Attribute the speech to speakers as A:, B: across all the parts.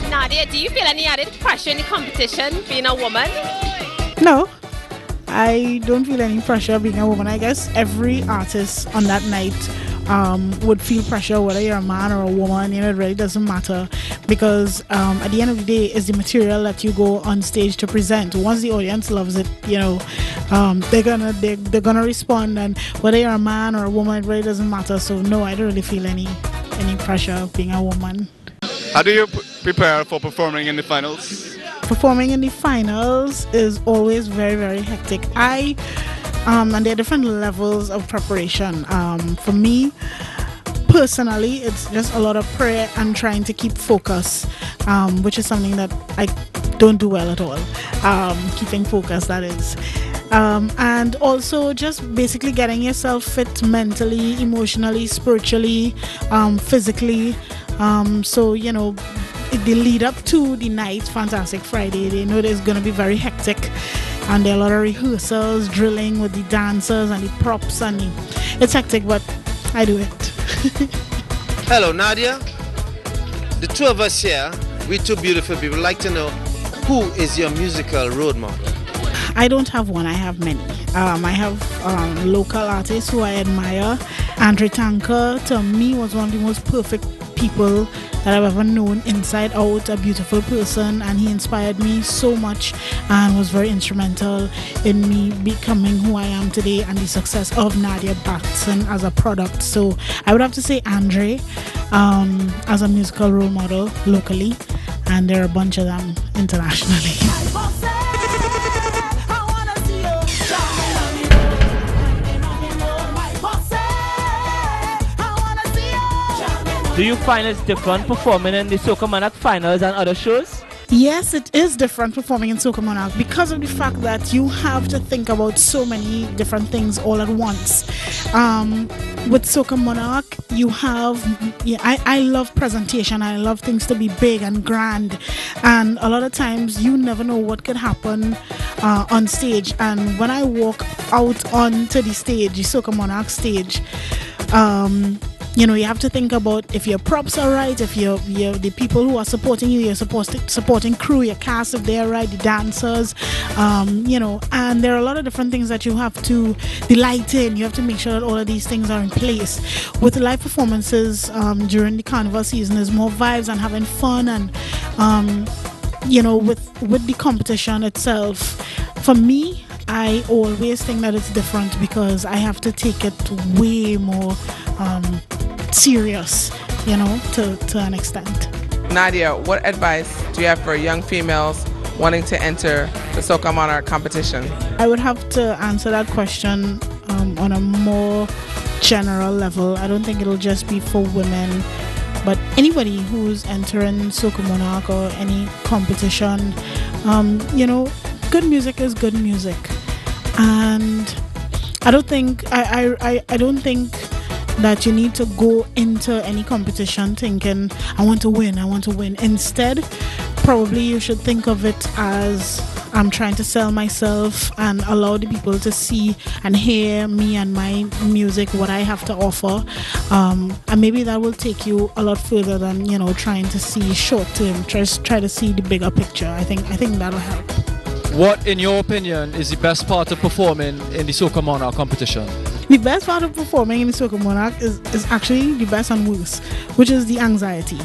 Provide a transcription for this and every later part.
A: Nadia, do you feel any added pressure in the competition being a woman?
B: No, I don't feel any pressure being a woman. I guess every artist on that night would feel pressure, whether you're a man or a woman. You know, it really doesn't matter, because at the end of the day, it's the material that you go on stage to present. Once the audience loves it, you know, they're gonna respond. And whether you're a man or a woman, it really doesn't matter. So no, I don't really feel any pressure of being a woman.
C: How do you prepare for performing in the finals?
B: Performing in the finals is always very, very hectic. And there are different levels of preparation. For me, personally, it's just a lot of prayer and trying to keep focus, which is something that I don't do well at all. Keeping focus, that is. And also just basically getting yourself fit mentally, emotionally, spiritually, physically. So, you know, the lead up to the night, Fantastic Friday, they know there's going to be very hectic, and there are a lot of rehearsals, drilling with the dancers and the props, and it's hectic, but I do it.
D: Hello, Nadia. The two of us here, we two beautiful people, like to know, who is your musical role model?
B: I don't have one, I have many. I have local artists who I admire. Andre Tanker, to me, was one of the most perfect people that I've ever known, inside out, a beautiful person, and he inspired me so much and was very instrumental in me becoming who I am today and the success of Nadia Batson as a product. So I would have to say Andre as a musical role model locally, and there are a bunch of them internationally.
E: Do you find it's different performing in the Soca Monarch finals and other shows?
B: Yes, it is different performing in Soca Monarch because of the fact that you have to think about so many different things all at once. With Soca Monarch, you have, I love presentation. I love things to be big and grand. And a lot of times you never know what could happen on stage. And when I walk out onto the stage, the Soca Monarch stage, you know, you have to think about if your props are right, if you're the people who are supporting you, your supporting crew, your cast, if they're right, the dancers, you know, and there are a lot of different things that you have to delight in. You have to make sure that all of these things are in place. With the live performances during the carnival season, there's more vibes and having fun, and you know, with the competition itself, for me, I always think that it's different because I have to take it way more serious, you know, to an extent.
F: Nadia, what advice do you have for young females wanting to enter the Soca Monarch competition?
B: I would have to answer that question on a more general level. I don't think it'll just be for women, but anybody who's entering Soca Monarch or any competition, you know, good music is good music. And I don't think that you need to go into any competition thinking I want to win. Instead, probably you should think of it as I'm trying to sell myself and allow the people to see and hear me and my music, what I have to offer, and maybe that will take you a lot further than, you know, trying to see short term. Try to see the bigger picture. I think that'll help.
G: What, in your opinion, is the best part of performing in the Soca Monarch competition?
B: The best part of performing in the Soca Monarch is actually the best and worst, which is the anxiety.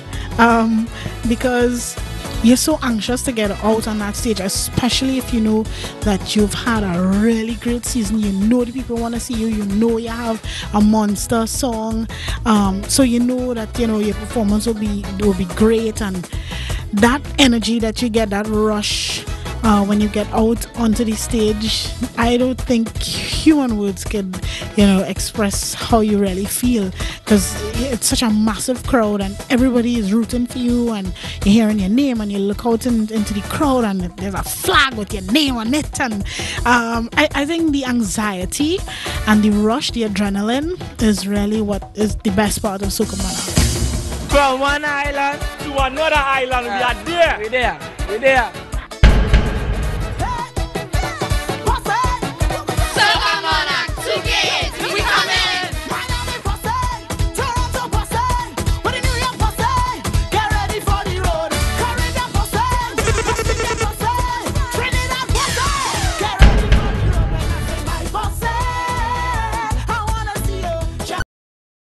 B: Because you're so anxious to get out on that stage, especially if you know that you've had a really great season. You know the people want to see you. You know you have a monster song. So you know that, you know, your performance will be great, and that energy that you get, that rush when you get out onto the stage, I don't think human words can, you know, express how you really feel, because it's such a massive crowd and everybody is rooting for you, and you're hearing your name and you look out into the crowd and there's a flag with your name on it, and I think the anxiety and the rush, the adrenaline is really what is the best part of Soca Monarch.
E: From one island to another island, we are there. We're there. We there.